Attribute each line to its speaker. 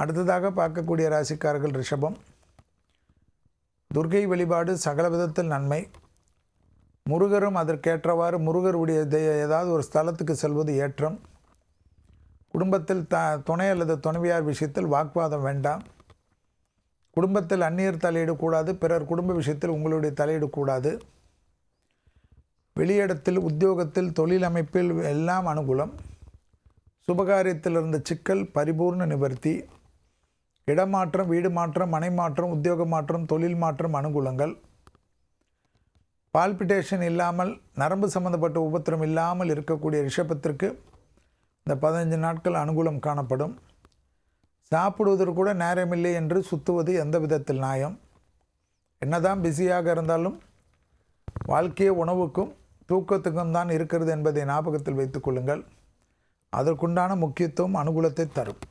Speaker 1: அடுத்ததாக பார்க்கக்கூடிய ராசிக்காரர்கள் ரிஷபம். துர்க்கை வழிபாடு சகல விதத்தில் நன்மை. முருகரும் அதற்கேற்றவாறு முருகருடைய ஏதாவது ஒரு ஸ்தலத்துக்கு செல்வது ஏற்றம். குடும்பத்தில் துணை அல்லது துணைவியார் விஷயத்தில் வாக்குவாதம் வேண்டாம். குடும்பத்தில் அந்நியர் தலையிடக்கூடாது. பிறர் குடும்ப விஷயத்தில் உங்களுடைய தலையிடக்கூடாது. வெளியிடத்தில் உத்தியோகத்தில் தொழில் அமைப்பில் எல்லாம் அனுகூலம். சுபகாரியத்தில் இருந்த சிக்கல் பரிபூர்ண நிவர்த்தி. இடமாற்றம், வீடு மாற்றம், மனை மாற்றம், உத்தியோக மாற்றம், தொழில் மாற்றம் அனுகூலங்கள். பால்பிட்டேஷன் இல்லாமல் நரம்பு சம்பந்தப்பட்ட உபத்திரம் இல்லாமல் இருக்கக்கூடிய ரிஷபத்திற்கு இந்த 15 நாட்கள் அனுகூலம் காணப்படும். சாப்பிடுவதற்கு கூட நேரமில்லை என்று சுற்றுவது எந்த விதத்தில் நியாயம்? என்னதான் பிஸியாக இருந்தாலும் வாழ்க்கையே உணவுக்கும் தூக்கத்துக்கும் தான் இருக்கிறது என்பதை ஞாபகத்தில் வைத்துக் கொள்ளுங்கள். அதற்குண்டான முக்கியத்துவம் அனுகூலத்தை தரும்.